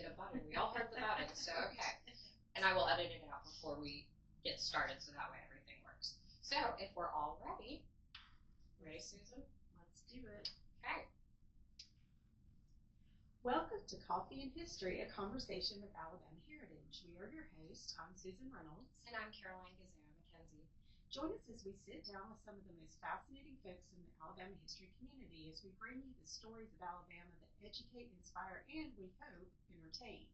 did a button. We all heard the button, so okay. And I will edit it out before we get started, so that way everything works. So if we're all ready, Susan? Let's do it. Okay. Welcome to Coffee and History, a conversation with Alabama Heritage. We are your hosts. I'm Susan Reynolds. And I'm Caroline Gazzara-McKenzie. Join us as we sit down with some of the most fascinating folks in the Alabama history community as we bring you the stories of Alabama that educate, inspire, and we hope entertain.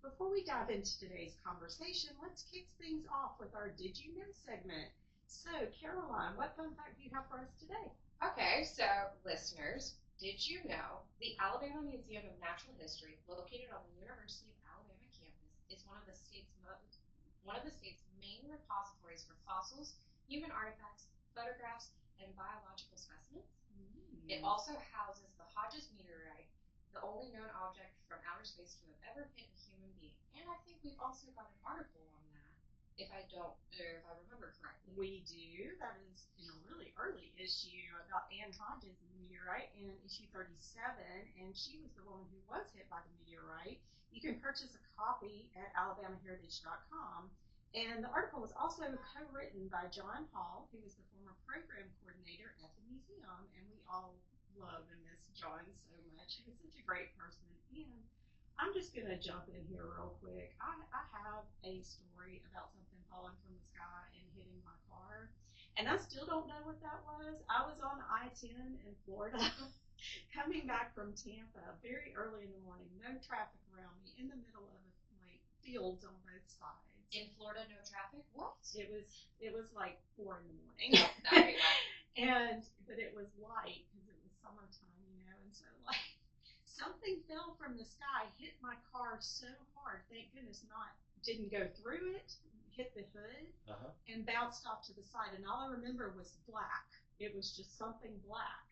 Before we dive into today's conversation, let's kick things off with our Did You Know segment. So, Caroline, what fun fact do you have for us today? Okay, so listeners, did you know the Alabama Museum of Natural History, located on the University of Alabama campus, is one of the state's main repositories for fossils, human artifacts, photographs, and biological specimens? It also houses the Hodges meteorite, the only known object from outer space to have ever hit a human being. And I think we've also got an article on that, if I remember correctly. We do. That is in a really early issue about Hodges and the meteorite in issue 37, and she was the woman who was hit by the meteorite. You can purchase a copy at alabamaheritage.com. And the article was also co-written by John Hall, who was the former program coordinator at the museum, and we all love and miss John so much. He was such a great person. And I'm just going to jump in here real quick. I have a story about something falling from the sky and hitting my car, and I still don't know what that was. I was on I-10 in Florida, coming back from Tampa very early in the morning, no traffic around me, in the middle of fields on both sides. In Florida, no traffic? What? It was like 4 in the morning. But it was light because it was summertime, and so something fell from the sky, hit my car so hard. Thank goodness didn't go through it, hit the hood, and bounced off to the side. And all I remember was black. It was just something black.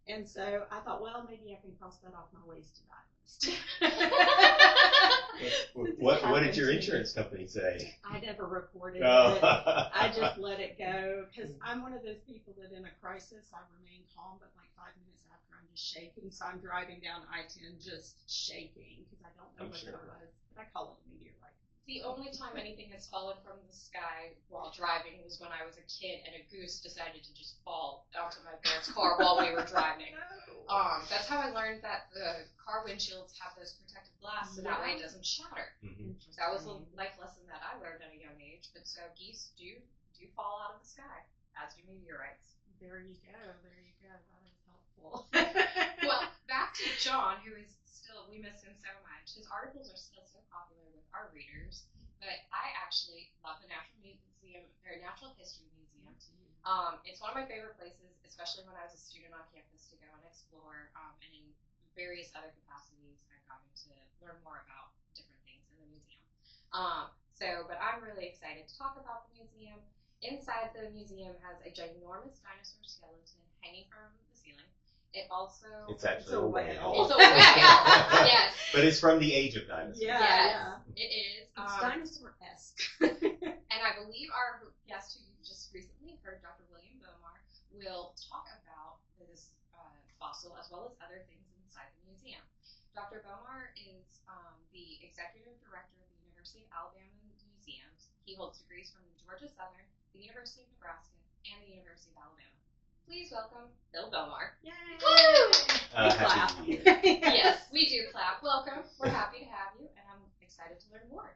And so I thought, well, maybe I can cross that off my waste to die list. What did your insurance company say? I never reported it. I just let it go because I'm one of those people that in a crisis I remain calm, but 5 minutes after I'm just shaking. So I'm driving down I-10 just shaking because I don't know what it was. But I call it a meteorite. The only time anything has fallen from the sky while driving was when I was a kid and a goose decided to just fall onto my parents' car while we were driving. That's how I learned that the car windshields have those protective glass so that way it doesn't shatter. Mm-hmm. That was a life lesson that I learned at a young age. But so geese do fall out of the sky, as do meteorites. There you go. That is helpful. Well, back to John, who is still, we miss him so much. His articles are still so popular with our readers, but I actually love the Natural History Museum. It's one of my favorite places, especially when I was a student on campus, to go and explore, and in various other capacities, I've gotten to learn more about different things in the museum. But I'm really excited to talk about the museum. Inside the museum has a ginormous dinosaur skeleton hanging from the ceiling. It's actually a whale. It's a whale. Yes. But it's from the age of dinosaurs. Yeah. It is. It's dinosaur-esque. And I believe our guest who you just recently heard, Dr. William Bomar, will talk about this fossil as well as other things inside the museum. Dr. Bomar is the executive director of the University of Alabama Museums. He holds degrees from Georgia Southern, the University of Nebraska, and the University of Alabama. Please welcome Bill Bomar. Yay! Woo! Happy to be here. Yes, we do clap. Welcome. We're happy to have you, and I'm excited to learn more.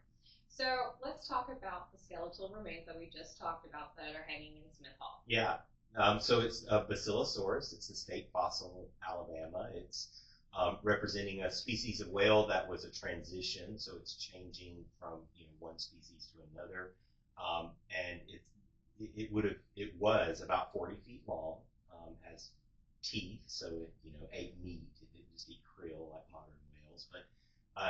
So let's talk about the skeletal remains that we just talked about that are hanging in Smith Hall. Yeah. So it's a Basilosaurus. It's the state fossil of Alabama. It's representing a species of whale that was a transition, so it's changing from one species to another, and it was about 40 feet long, has teeth, so it ate meat. It didn't just eat krill like modern whales. But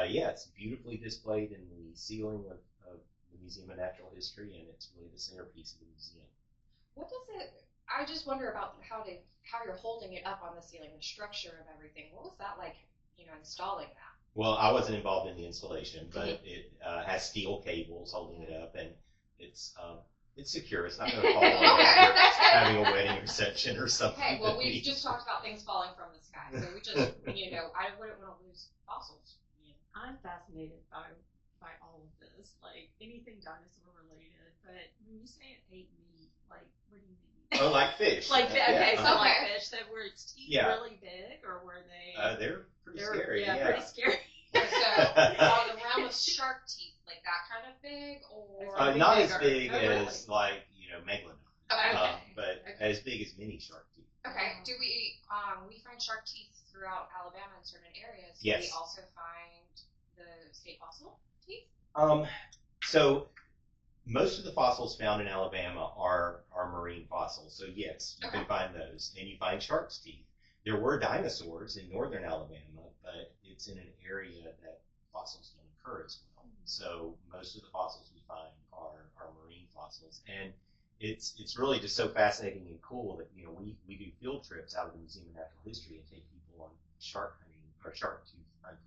it's beautifully displayed in the ceiling of the Museum of Natural History, and it's really the centerpiece of the museum. What does it? I just wonder about how you're holding it up on the ceiling, the structure of everything. What was that like? Installing that. Well, I wasn't involved in the installation, but it has steel cables holding it up, and it's secure. It's not going to fall over after having a wedding reception or something. Hey, well, we just talked about things falling from the sky, so we just, I wouldn't want to lose fossils. I'm fascinated by all of this, like anything dinosaur related. But when you say it ate meat, like what do you mean? Oh, like fish. Like okay, so like Okay. fish that were its teeth Yeah. really big, or were they? They're pretty scary. Yeah, pretty scary. So on the realm of shark teeth, like that kind of big, or Not bigger. as big Oh, really? as like megalodon, okay. but as big as mini shark teeth. Okay. Do we find shark teeth throughout Alabama in certain areas? Do Yes. we also find the state fossil teeth? So most of the fossils found in Alabama are marine fossils. So yes, you can find those, and you find shark's teeth. There were dinosaurs in northern Alabama, but it's in an area that fossils don't occur as well. So most of the fossils we find are marine fossils, and it's really just so fascinating and cool that we do field trips out of the Museum of Natural History and take people on shark hunting or shark tooth hunting.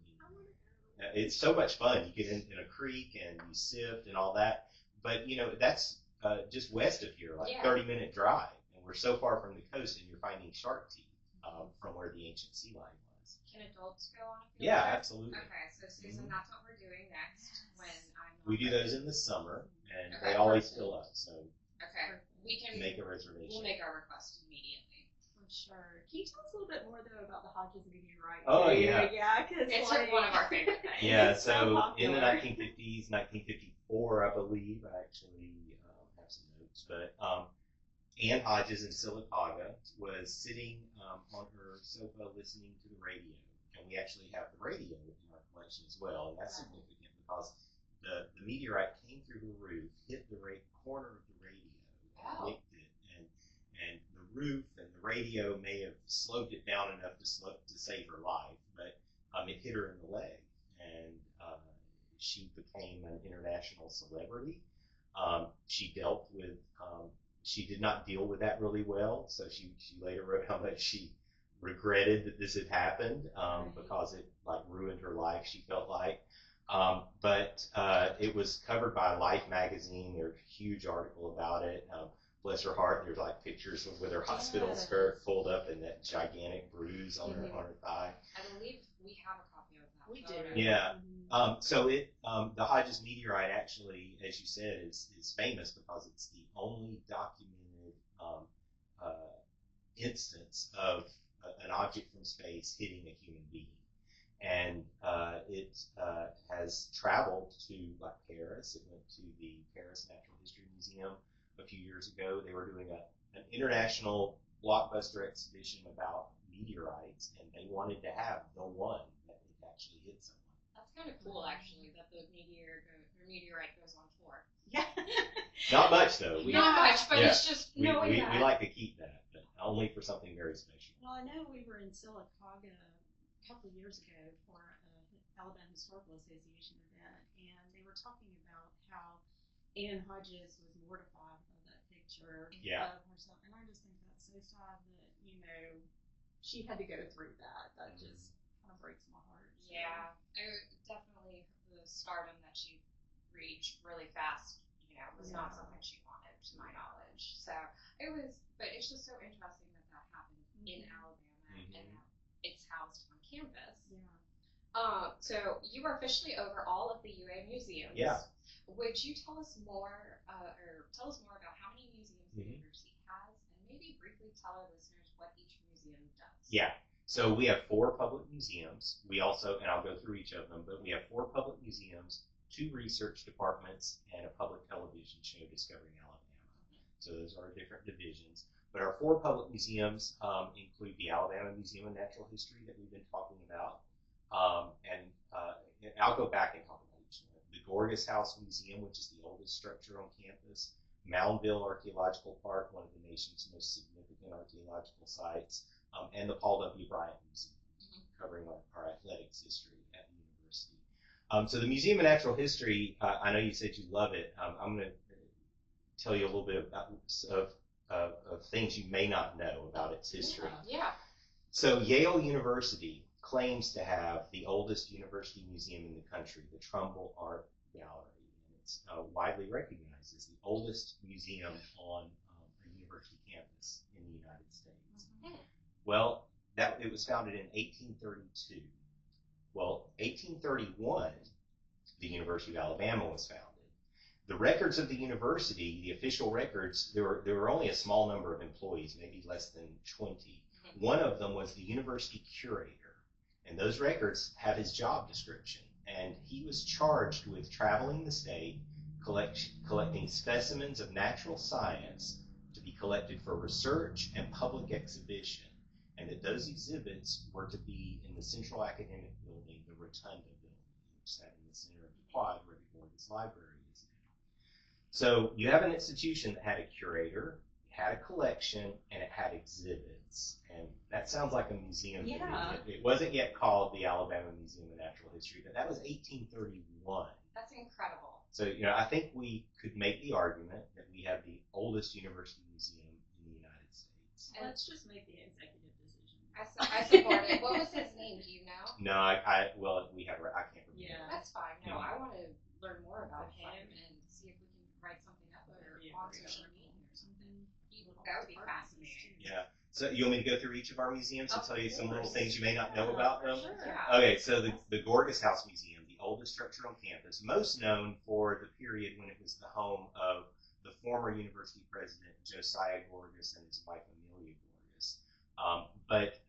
It's so much fun. You get in a creek and you sift and all that, but that's just west of here, like 30-minute drive, and we're so far from the coast, and you're finding shark teeth from where the ancient sea lion was. Can adults go on a field Yeah, trip? absolutely. Okay, so Susan, that's what we're doing next when I'm. We do those in the summer, and Okay, they always fill up. So okay, we can make a reservation. We'll make our request immediately. For sure. Can you tell us a little bit more though about the Hodges meteorite? Oh, yeah. Yeah, because It's one of our favorite things. Yeah, It's so so in the popular. 1950s, 1954, I believe, I actually have some notes, but Ann Hodges in Sylacauga was sitting on her sofa listening to the radio, and we actually have the radio in our collection as well, and that's significant because the meteorite came through her roof, hit the corner of the radio, and nicked it, and the roof and the radio may have slowed it down enough to save her life, but it hit her in the leg, and she became an international celebrity. She dealt with she did not deal with that really well, so she later wrote how much she regretted that this had happened because it ruined her life, she felt like. But it was covered by Life magazine. There's a huge article about it. Bless her heart, there's pictures with her hospital skirt pulled up and that gigantic bruise on her thigh. I believe we have a copy of that. We photo. do. Yeah. So the Hodges meteorite actually, as you said, is famous because it's the only documented instance of an object from space hitting a human being. And it has traveled to Paris. It went to the Paris Natural History Museum a few years ago. They were doing an international blockbuster exhibition about meteorites, and they wanted to have the one that it actually hit someone. That's kind of cool, actually, that the meteorite goes on tour. Yeah. Not much, though. Not much, but it's just knowing we that. like to keep that, but only for something very special. Well, I know we were in Sylacauga a couple of years ago for an Alabama Historical Association event, and they were talking about how Ann Hodges was mortified by that picture of herself, and I just think that's so sad that she had to go through that. That just kind of breaks my heart. So. Yeah, definitely the stardom that she reached really fast, was not something she wanted, to my knowledge. So but it's just so interesting that happened in Alabama and that it's housed on campus. Yeah. So you are officially over all of the UA museums. Yeah. Would you tell us more, about how many museums the university has, and maybe briefly tell our listeners what each museum does? Yeah. So we have 4 public museums. We also, and I'll go through each of them, but we have 4 public museums, 2 research departments, and a public television show, Discovering Alabama. So those are different divisions. But our 4 public museums include the Alabama Museum of Natural History that we've been talking about. And I'll go back and talk about each one. The Gorgas House Museum, which is the oldest structure on campus. Moundville Archaeological Park, one of the nation's most significant archaeological sites. And the Paul W. Bryant Museum, covering our athletics history at the university. So the Museum of Natural History, I know you said you love it. I'm going to tell you a little bit about of things you may not know about its history. Yeah. So Yale University claims to have the oldest university museum in the country, the Trumbull Art Gallery. And it's widely recognized as the oldest museum on a university campus in the United States. Well, it was founded in 1832 Well, 1831, the University of Alabama was founded. The records of the university, the official records, there were only a small number of employees, maybe less than 20. One of them was the university curator, and those records have his job description. And he was charged with traveling the state, collecting specimens of natural science to be collected for research and public exhibition, and that those exhibits were to be in the Central Academic Building, the Rotunda Building, which sat in the center of the quad where the Gorgas Library is now. So you have an institution that had a curator, had a collection, and it had exhibits. And that sounds like a museum to me. It wasn't yet called the Alabama Museum of Natural History, but that was 1831. That's incredible. So, I think we could make the argument that we have the oldest university museum in the United States. And let's just make the executive decision. I support it. What was his name? Do you know? No, I can't remember. Yeah. That's fine. No, I want to learn more about him and see if we can write something up or on social media or something. That would be fascinating. Yeah. So you want me to go through each of our museums and tell you some little things you may not know about them? Sure. Yeah. Okay, so the Gorgas House Museum, the oldest structure on campus, most known for the period when it was the home of the former university president, Josiah Gorgas, and his wife, Amelia Gorgas. But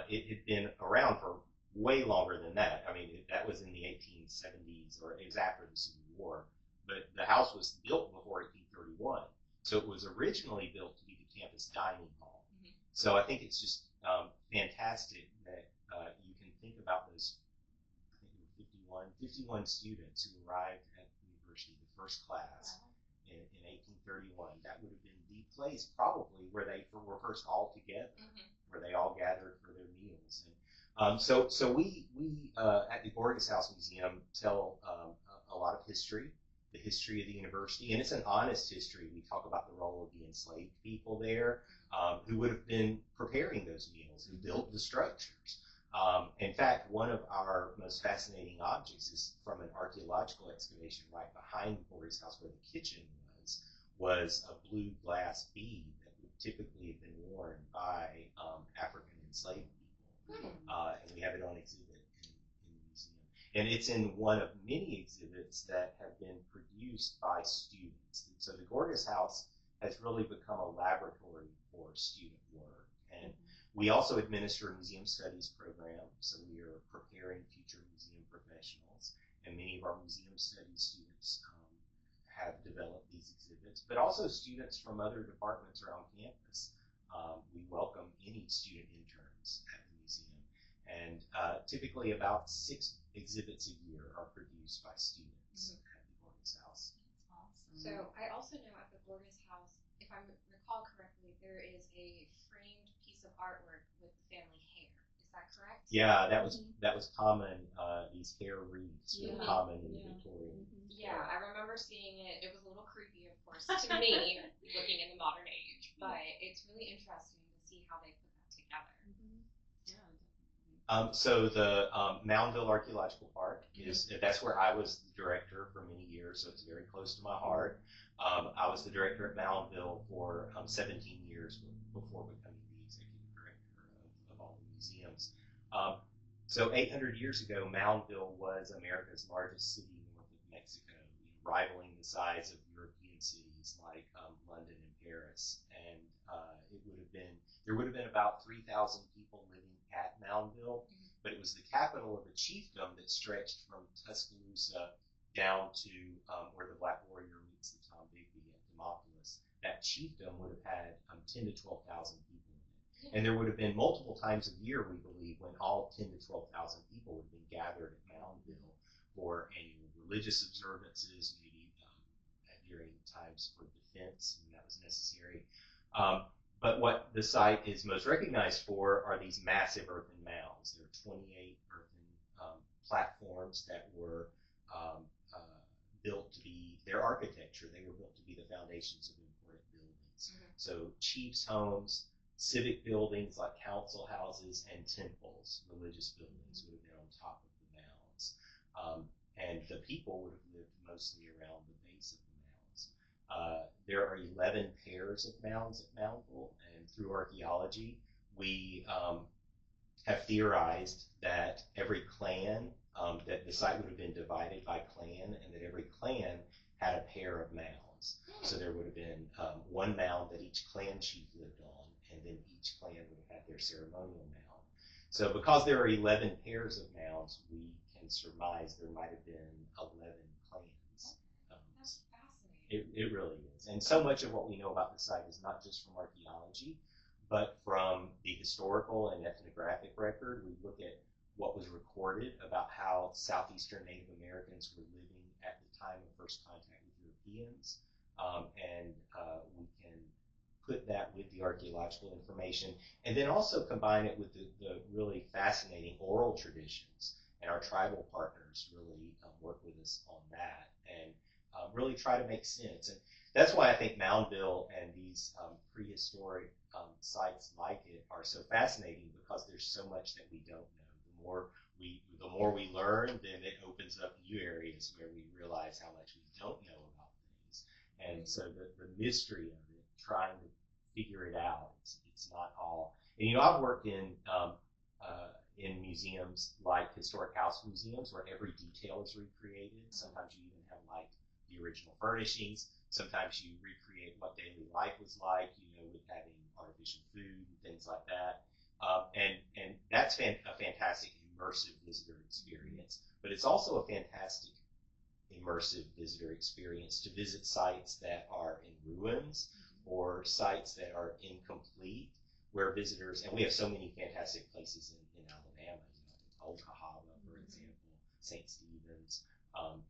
it had been around for way longer than that. I mean, that was in the 1870s, or it was after the Civil War. But the house was built before 1831. So it was originally built to be the campus dining hall. So I think it's just fantastic that you can think about those, I think there were 51 students who arrived at the university, the first class, in 1831. That would have been the place probably where they were first all together, where they all gathered for their meals. And so we at the Gorgas House Museum tell a lot of history, the history of the university, and it's an honest history. We talk about the role of the enslaved people there, who would have been preparing those meals, who built the structures. In fact, one of our most fascinating objects is from an archaeological excavation right behind the Gorgas House where the kitchen was a blue glass bead that would typically have been worn by African enslaved people. And we have it on exhibit in the museum. And it's in one of many exhibits that have been produced by students. And so the Gorgas House has really become a laboratory for student work. And we also administer a museum studies program, so we are preparing future museum professionals. And many of our museum studies students have developed these exhibits, but also students from other departments around campus. We welcome any student interns at the museum. And typically about 6 exhibits a year are produced by students at the Gorgas House. Awesome. So I also know at the Gorgas House, if I recall correctly, there is a framed piece of artwork with the family hair. Is that correct? Yeah, that was common. These hair wreaths were common in the Victorian. Yeah, I remember seeing it. It was a little creepy, of course, to me, looking in the modern age. But it's really interesting to see how they put that together. So the Moundville Archaeological Park that's where I was the director for many years, so it's very close to my heart. I was the director at Moundville for 17 years before becoming the executive director of all the museums. So 800 years ago, Moundville was America's largest city north of Mexico, rivaling the size of European cities like London and Paris. And there would have been about 3,000 people living at Moundville, but it was the capital of a chiefdom that stretched from Tuscaloosa down to where the Black Warrior meets the Tombigbee at Demopolis. That chiefdom would have had 10 to 12,000 people in it. And there would have been multiple times a year, we believe, when all 10 to 12,000 people would have been gathered at Moundville for annual religious observances, maybe during times for defense when that was necessary. But what the site is most recognized for are these massive earthen mounds. There are 28 earthen platforms that were built to be their architecture. They were built to be the foundations of important buildings. So chiefs' homes, civic buildings like council houses, and temples, religious buildings, would have been on top of the mounds. And the people would have lived mostly around the base of the mounds. There are 11 pairs of mounds at Moundville, and through archaeology, we have theorized that every clan that the site would have been divided by clan, and that every clan had a pair of mounds. So there would have been one mound that each clan chief lived on, and then each clan would have had their ceremonial mound. So because there are 11 pairs of mounds, we can surmise there might have been 11 clans. That's fascinating. It really is. And so much of what we know about the site is not just from archaeology, but from the historical and ethnographic record. We look at what was recorded about how southeastern Native Americans were living at the time of first contact with Europeans, and we can put that with the archaeological information, and then also combine it with the really fascinating oral traditions. And our tribal partners really work with us on that, and really try to make sense. And that's why I think Moundville and these prehistoric sites like it are so fascinating, because there's so much that we don't know. The more we learn, then it opens up new areas where we realize how much we don't know about things. And so the mystery of it, trying to figure it out, it's not all. And I've worked in museums like historic house museums where every detail is recreated. Sometimes you even have like the original furnishings. Sometimes you recreate what daily life was like, with having artificial food and things like that. And that's a fantastic immersive visitor experience. But it's also a fantastic immersive visitor experience to visit sites that are in ruins or sites that are incomplete, where visitors, and we have so many fantastic places in Alabama, Old Cahaba, for example, St. Stephen's,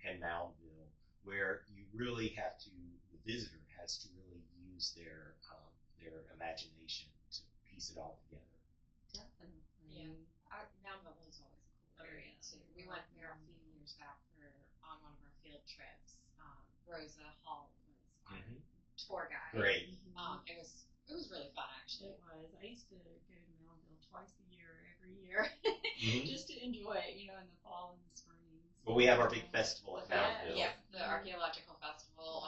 and Moundville, where you really have to, the visitor has to really use their imagination to piece it all together. Definitely. Yeah. Moundville is always a cool area too. We went there a few years back on one of our field trips. Rosa Hall was our tour guide. Great. It was really fun, actually. It was. I used to go to Moundville twice a year, every year, just to enjoy it, in the fall and the spring. Well, we have our big festival at Moundville. Yeah, the archaeological festival.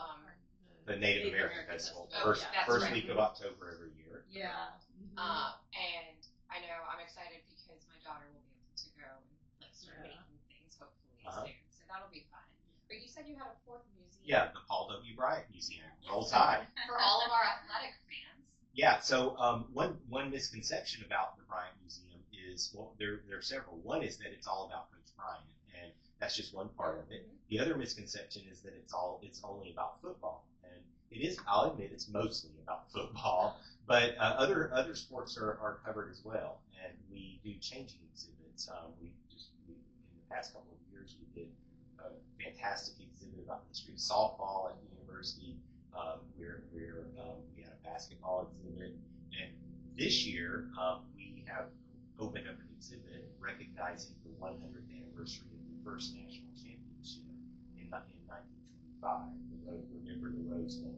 The Native American Festival, Oh, first right. week of October every year. Yeah. And I know I'm excited because my daughter will be able to go and start making things hopefully soon. So that'll be fun. But you said you had a fourth museum. Yeah, the Paul W. Bryant Museum. Roll Tide. For all of our athletic fans. Yeah. So one misconception about the Bryant Museum is, well, there are several. One is that it's all about Coach Bryant, and that's just one part of it. The other misconception is that it's only about football. It is, I'll admit, it's mostly about football, but other sports are covered as well. And we do changing exhibits. In the past couple of years, we did a fantastic exhibit about the history of softball at the university. We had a basketball exhibit, and this year we have opened up an exhibit recognizing the 100th anniversary of the first national championship in 1925. Remember the Rose Bowl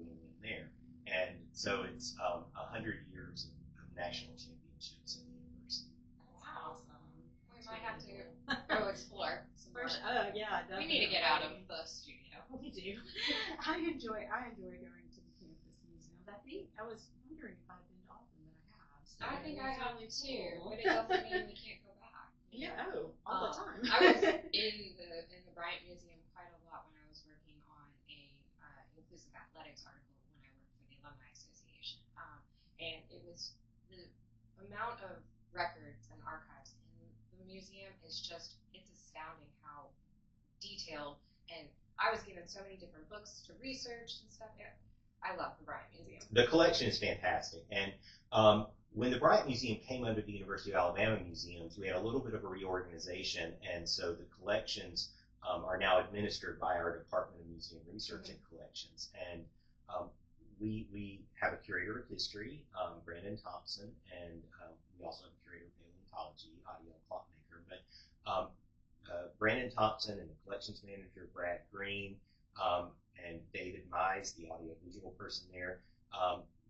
when we went there. And so it's 100 years of national championships at the university. That's awesome. We might have to go explore some more. Yeah, definitely. We need to get out of the studio. We do. I enjoy going to the campus museums. I was wondering if I've been to all of them, but I have. So I think I have really too, cool. but it doesn't mean we can't go back. Yeah, all the time. I was in the Bryant Museum quite a lot when I was working on a inclusive athletics article when I worked for the Alumni Association. And it was the amount of records and archives in the museum is just, it's astounding how detailed, and I was given so many different books to research and stuff. I love the Bryant Museum. The collection is fantastic. And when the Bryant Museum came under the University of Alabama Museums, we had a little bit of a reorganization, and so the collections are now administered by our Department of Museum Research and Collections. And we have a curator of history, Brandon Thompson, and we also have a curator of paleontology, Audio Clockmaker. But Brandon Thompson and the collections manager, Brad Green, and David Mize, the audiovisual person there,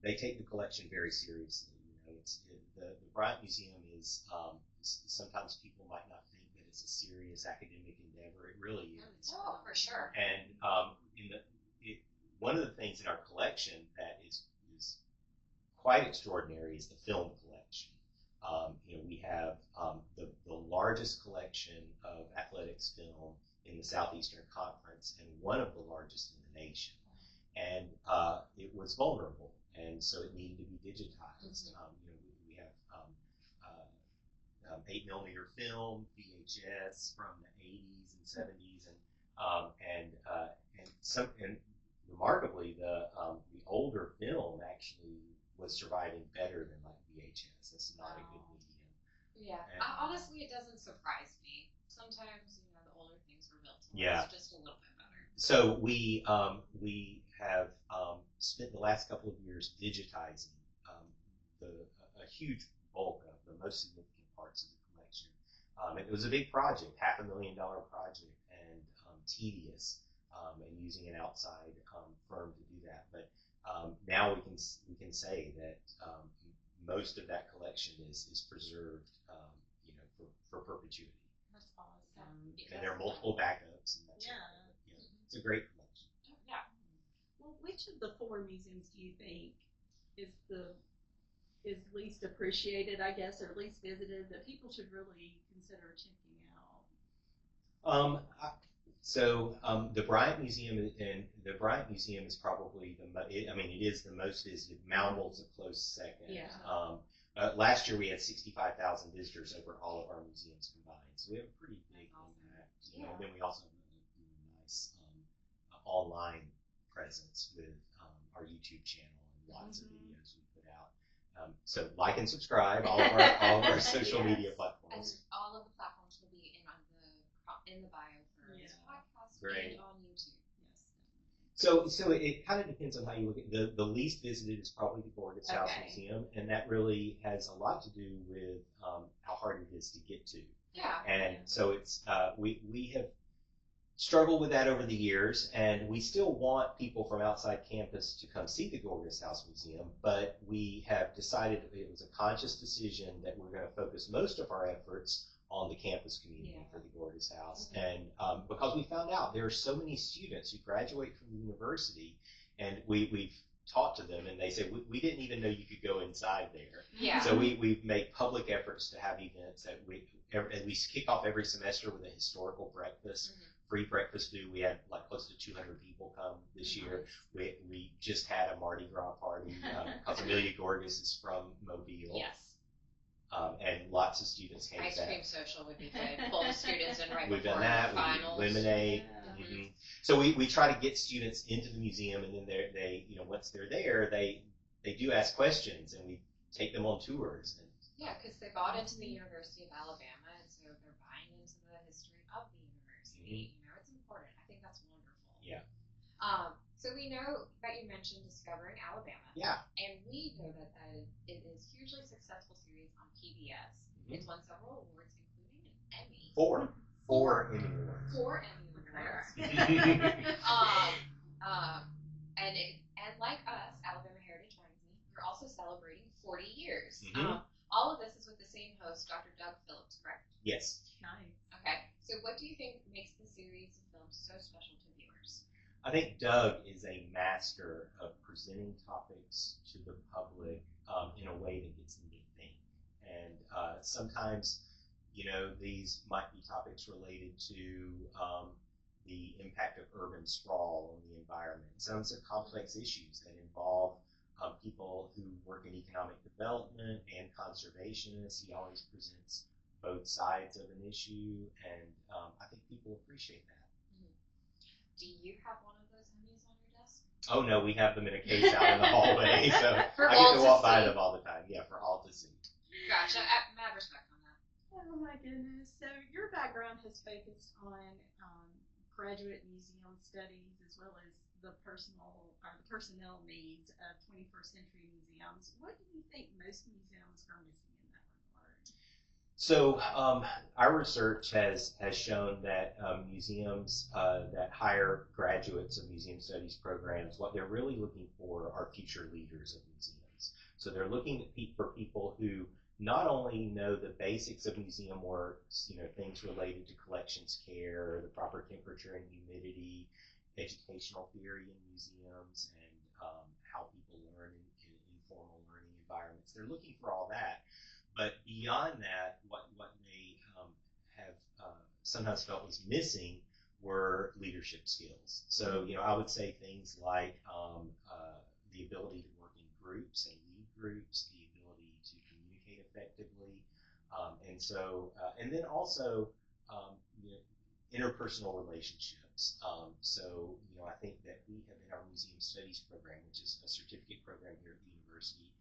they take the collection very seriously. The Bryant Museum is, sometimes people might not think that it's a serious academic endeavor. It really is. Oh, for sure. And one of the things in our collection that is quite extraordinary is the film collection. We have the largest collection of athletics film in the Southeastern Conference and one of the largest in the nation. And it was vulnerable, and so it needed to be digitized. We have 8mm film, VHS from the 80s and 70s, and remarkably, the older film actually was surviving better than like VHS. That's not a good medium. Yeah, honestly, it doesn't surprise me. Sometimes, the older things were built to last just a little bit better. So we have spent the last couple of years digitizing a huge bulk of the most significant parts of the collection. It was a big project, $500,000 project, and tedious, and using an outside firm to do that. But now we can say that most of that collection is preserved, for perpetuity. That's awesome. And there are multiple backups. And it's a great collection. Yeah. Well, which of the 4 museums do you think is least appreciated, I guess, or least visited, that people should really consider checking out? The Bryant Museum is probably it is the most visited. Moundville's a close second. Yeah. Last year we had 65,000 visitors over all of our museums combined, so we have a pretty big impact. And then we also have a nice online presence with our YouTube channel and lots of videos we put out. So like and subscribe all of our social media platforms. And all of the platforms will be in the bio for this podcast and on YouTube. So it kind of depends on how you look at it. The least visited is probably the Gorgas House Museum, and that really has a lot to do with how hard it is to get to. Yeah. And so it's we have struggled with that over the years, and we still want people from outside campus to come see the Gorgas House Museum, but we have decided it was a conscious decision that we're going to focus most of our efforts on the campus community for the Gorgas House. And because we found out there are so many students who graduate from the university, and we've talked to them, and they say, we didn't even know you could go inside there. Yeah. So we've made public efforts to have events that we kick off every semester with a historical breakfast. Free breakfast due. We had like close to 200 people come this year. We just had a Mardi Gras party because Amelia Gorgas is from Mobile. Yes. And lots of students came. Ice cream social would be good. Pull the students in right We've before done that. the finals. Lemonade. So we try to get students into the museum, and then they once they're there, they do ask questions, and we take them on tours. Yeah, because they bought into the University of Alabama, and so they're buying into the history of the university. It's important. I think that's wonderful. Yeah. So we know that you mentioned Discovering Alabama. Yeah. And we know that it is hugely successful series on PBS. It's won several awards, including an Emmy. Four Emmy Awards. 4 Emmy Awards. And like us, Alabama Heritage Magazine, we're also celebrating 40 years. All of this is with the same host, Dr. Doug Phillips, correct? Yes. Nice. Okay. So what do you think makes the series of films so special to viewers? I think Doug is a master of presenting topics to the public in a way that gets them to think. And sometimes, these might be topics related to the impact of urban sprawl on the environment. Some are complex issues that involve people who work in economic development and conservationists. He always presents both sides of an issue, and I think people appreciate that. Do you have one of those Emmys on your desk? Oh no, we have them in a case out in the hallway, so For I all get to to walk by see. them all the time. Yeah, for all to see. Gotcha. Mad respect on that. Oh my goodness. So your background has focused on graduate museum studies as well as the personnel needs of 21st century museums. What do you think most museums are missing in that regard? So our research has shown that museums that hire graduates of museum studies programs, what they're really looking for are future leaders of museums. So they're looking for people who not only know the basics of museum work, things related to collections care, the proper temperature and humidity, educational theory in museums, and how people learn in informal learning environments. They're looking for all that. But beyond that, what they have sometimes felt was missing were leadership skills. So, I would say things like the ability to work in groups and lead groups, the ability to communicate effectively, and then also interpersonal relationships. I think that we have in our museum studies program, which is a certificate program here at the university,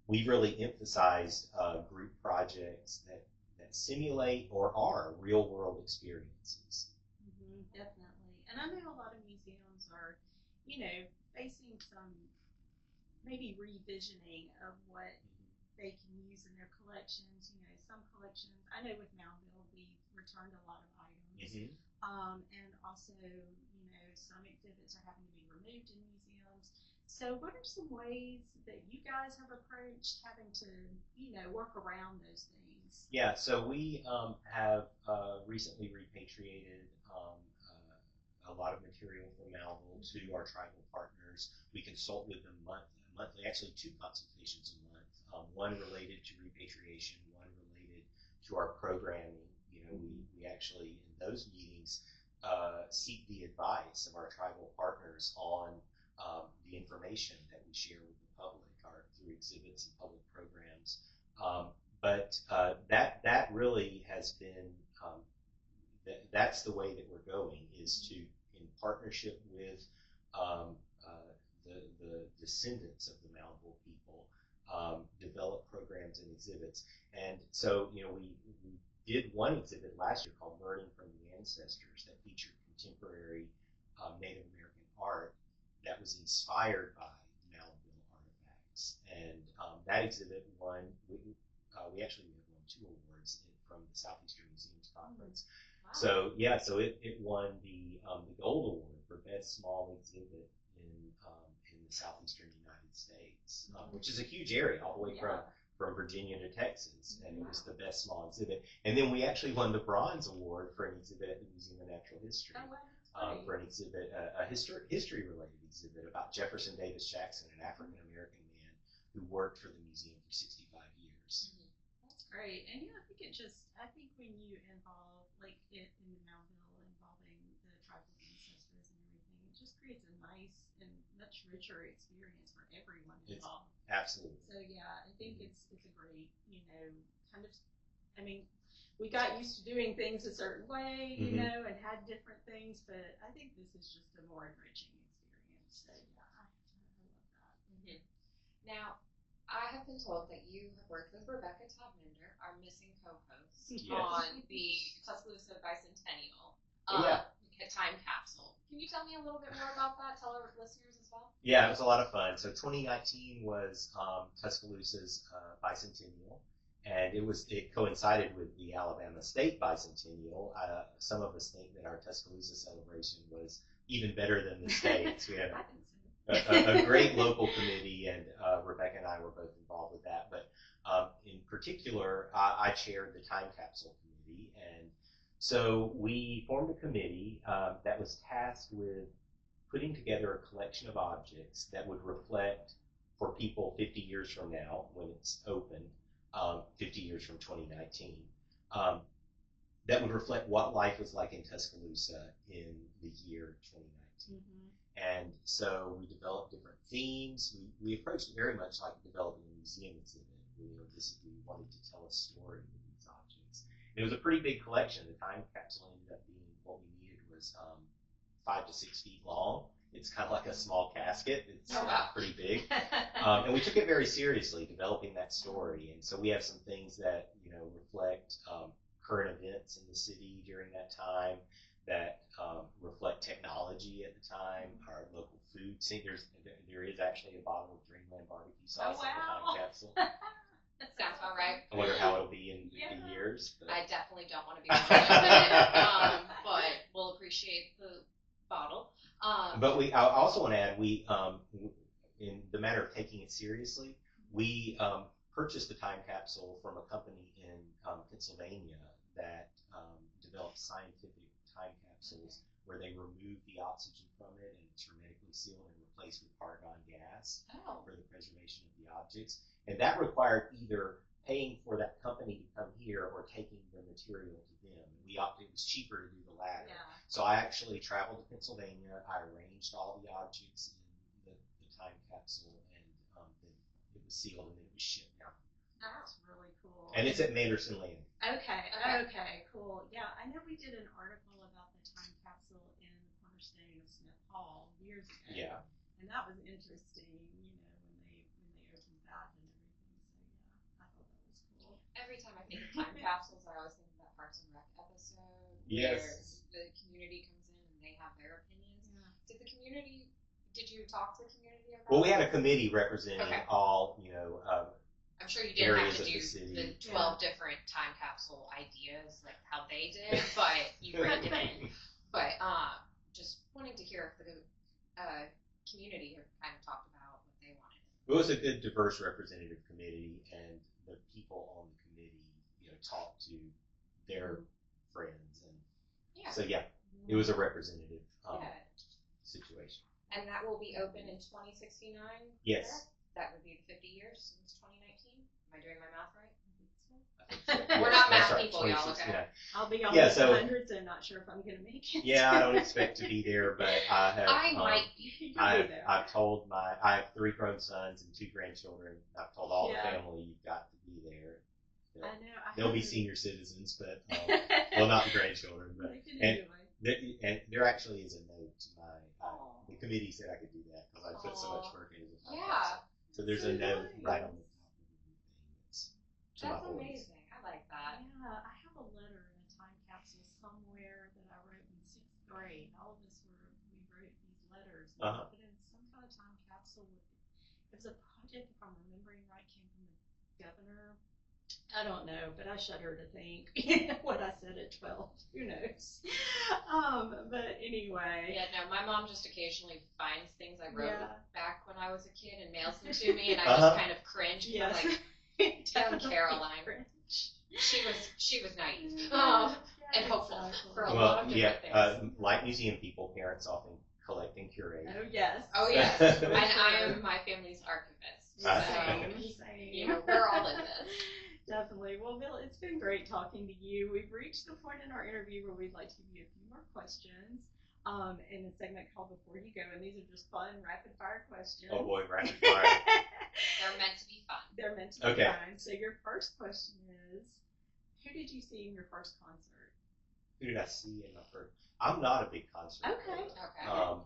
we've really emphasized group projects that simulate or are real world experiences. Definitely. And I know a lot of museums are, facing some maybe revisioning of what they can use in their collections. Some collections, I know with Moundville, we've returned a lot of items. And also, some exhibits are having to be removed in museums. So what are some ways that you guys have approached having to, work around those things? Yeah, so we have recently repatriated a lot of material from Moundville to our tribal partners. We consult with them monthly, actually 2 consultations a month, one related to repatriation, one related to our programming. We actually, in those meetings, seek the advice of our tribal partners on the information that we share with the public through exhibits and public programs. But that really has been, that's the way that we're going, is to, in partnership with the descendants of the Moundville people, develop programs and exhibits. And so, we did one exhibit last year called Learning from the Ancestors that featured contemporary Native American art that was inspired by Moundville artifacts. And that exhibit won, we actually won 2 awards from the Southeastern Museums Conference. Wow. So it won the Gold Award for Best Small Exhibit in the Southeastern United States, which is a huge area, all the way from Virginia to Texas, and it was the best small exhibit. And then we actually won the Bronze Award for an exhibit at the Museum of Natural History, for an exhibit, a history-related exhibit about Jefferson Davis Jackson, an African-American man who worked for the museum for 65 years. That's great. And I think when you involve, like in the Moundville, involving the tribal ancestors and everything, it just creates a nice and much richer experience for everyone involved. Absolutely. So I think it's a great, we got used to doing things a certain way, and had different things, but I think this is just a more enriching experience. So I love that. Now, I have been told that you have worked with Rebecca Todd-Minder, our missing co-host, Yes. on the Tuscaloosa bicentennial time capsule. Can you tell me a little bit more about that? Tell our listeners as well. Yeah, it was a lot of fun. So 2019 was Tuscaloosa's bicentennial, and it coincided with the Alabama State bicentennial. Some of us think that our Tuscaloosa celebration was even better than the state's. We had a great local committee, and Rebecca and I were both involved with that. But in particular, I chaired the time capsule committee, and so we formed a committee that was tasked with putting together a collection of objects that would reflect, for people 50 years from now, when it's open, 50 years from 2019, that would reflect what life was like in Tuscaloosa in the year 2019. And so we developed different themes. We approached it very much like developing a museum exhibit. We wanted to tell a story with these objects. And it was a pretty big collection. The time capsule ended up being, what we needed was 5 to 6 feet long. It's kind of like a small casket. It's pretty big. And we took it very seriously, developing that story. And so we have some things that, reflect current events in the city during that time, that reflect technology at the time, our local food scene. There is actually a bottle of Dreamland barbecue sauce in the time capsule. That sounds about right. I wonder how it'll be in 50 years. But. I definitely don't want to be on it, but we'll appreciate the bottle. But I also want to add, in the matter of taking it seriously, we purchased the time capsule from a company in Pennsylvania that developed scientific time capsules where they remove the oxygen from it and it's hermetically sealed and replaced with argon gas for the preservation of the objects. And that required either paying for that company to come here or taking the material to them. We opted, it was cheaper to do the latter. Yeah. So I actually traveled to Pennsylvania. I arranged all the objects in the time capsule, and then it was sealed and then it was shipped out. That's really cool. And it's at Manderson Landing. Okay, cool. Yeah, I know we did an article about the time capsule in the cornerstone of Smith Hall years ago. Yeah. And that was interesting, when they opened that and everything. So yeah, I thought that was cool. Every time I think of time capsules, I always think of that Parks and Rec episode Yes. where the community comes in and they have their opinions. Yeah. Did you talk to the community about Well, we had a committee representing all, I'm sure you didn't have areas to of do the city. the 12 different time capsule ideas like how they did, but you reined it in. But just wanting to hear if the community have kind of talked about what they wanted. It was a good, diverse representative committee, and the people on the committee, talked to their friends, and Yeah. so it was a representative Yeah. situation. And that will be open in 2069? Yes. Correct? That would be 50 years since 2019? Am I doing my math right? We're not That's math right, people, y'all, 2069. I'll be on Yeah, the so- 100, so I'm not sure if I'm going to make it. Yeah, I don't expect to be there, but I have. I might be. You'll be I've, there. I've told I have 3 grown sons and 2 grandchildren. I've told all Yeah. the family, you've got to be there. I know. They'll be senior citizens, but well, not the grandchildren, but They can and- enjoy. and there actually is a note to my. Aw. The committee said I could do that because I put so much work into the time Yeah. capsule. So there's a So note nice. right on the top of everything. It's to my That's boys. amazing. I like that. Yeah, I have a letter in a time capsule somewhere that I wrote in 6th grade. All of us we wrote these letters. And Uh-huh. I put in some kind of time capsule. It was a project, if I'm remembering right, came from the governor. I don't know, but I shudder to think what I said at 12. Who knows? But anyway. Yeah, no, my mom just occasionally finds things I wrote Yeah. back when I was a kid and mails them to me, and I Uh-huh. just kind of cringe. Yes. I'm like, young Caroline. she was naive. And hopeful for a lot Well, of yeah, different things. like museum people, parents often collect and curate. Oh, yes. Oh, yes. And I am my family's archivist. So, Same. we're all in this. Definitely. Well, Bill, it's been great talking to you. We've reached the point in our interview where we'd like to give you a few more questions in a segment called Before You Go, and these are just fun, rapid-fire questions. Oh boy, rapid fire. They're meant to be fun. They're meant to be Okay. fun. So your first question is, who did you see in your first concert? Who did I see in my first? I'm not a big concert. Okay. Okay.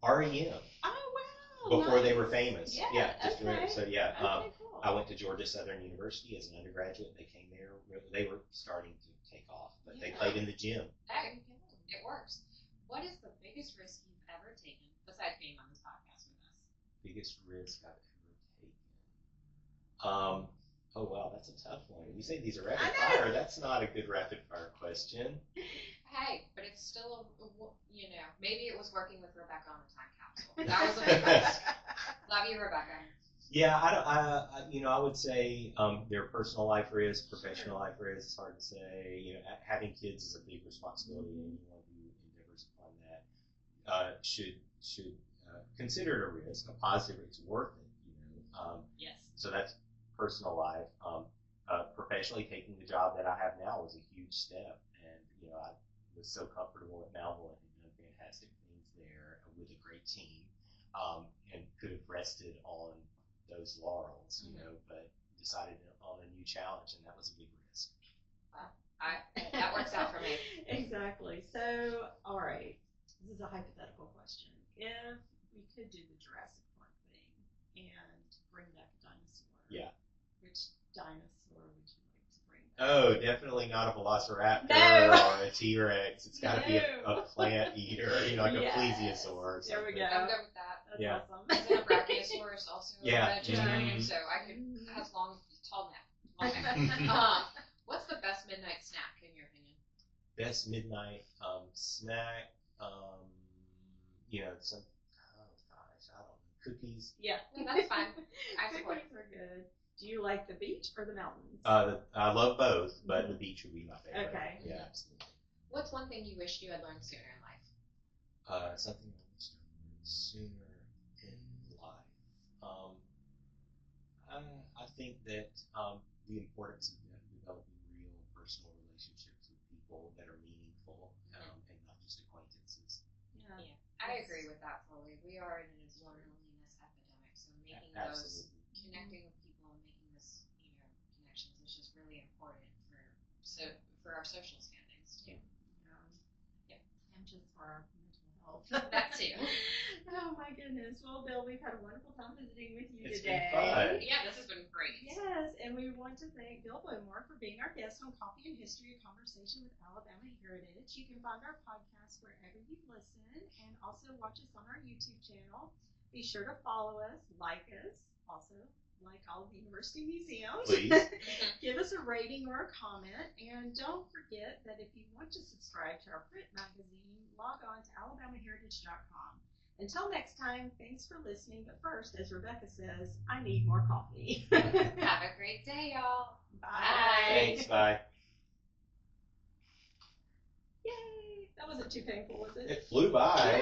REM. Oh, wow. Before they nice. were famous. Yeah, just okay. so yeah. Okay, cool. I went to Georgia Southern University as an undergraduate. They came there. They were starting to take off, but they Yeah. played in the gym. Hey, it works. What is the biggest risk you've ever taken besides being on this podcast with us? Biggest risk I've ever taken. Oh wow, that's a tough one. You say these are rapid I know. fire. That's not a good rapid fire question. Hey, but it's still maybe it was working with Rebecca on the time capsule. That was a big risk. Love you, Rebecca. Yeah, I would say their personal life risk, professional life risk. It's hard to say. Having kids is a big responsibility, and anyone who endeavors upon that should consider it a risk, a positive. It's worth it. Yes. So that's personal life. Professionally, taking the job that I have now was a huge step, and I was so comfortable at Moundville and had done fantastic things there with a great team, and could have rested on those laurels, but decided on a new challenge, and that was a big risk. That works out for me. Exactly. So, all right. This is a hypothetical question. If we could do the Jurassic Park thing and bring back a dinosaur, Yeah. which dinosaur would you like to bring back? Oh, definitely not a velociraptor No. or a T-Rex. It's got to be a No. plant eater, like Yes. a plesiosaur or something. There we go. I'm good with that. That's Yeah. awesome. Isn't a brachiosaurus also Yeah. a vegetarian? Mhm. So I could have tall neck. What's the best midnight snack in your opinion? Best midnight snack, some, oh gosh, I don't know, cookies. Yeah. No, that's fine. I support it. Cookies are good. Do you like the beach or the mountains? I love both, but the beach would be my favorite. Okay. Yeah, absolutely. What's one thing you wished you had learned sooner in life? Something I wish I learned sooner in life. I think that the importance of developing real personal relationships with people that are meaningful and not just acquaintances. Yeah, I agree with that fully. We are in a loneliness epidemic, so making those connecting with people and making this connections is just really important for our social standings too. And just for our mental health. That too. Oh my goodness. Well, Bill, we've had a wonderful time visiting with you It's today. been fun. Yeah, this has been great. Yes, and we want to thank Bill Bomar for being our guest on Coffee and History, a conversation with Alabama Heritage. You can find our podcast wherever you listen and also watch us on our YouTube channel. Be sure to follow us, also like all of the university museums. Please. Give us a rating or a comment, and don't forget that if you want to subscribe to our print magazine, log on to alabamaheritage.com. Until next time, thanks for listening, but first, as Rebecca says, I need more coffee. Have a great day, y'all. Bye. Thanks, bye. Yay! That wasn't too painful, was it? It flew by.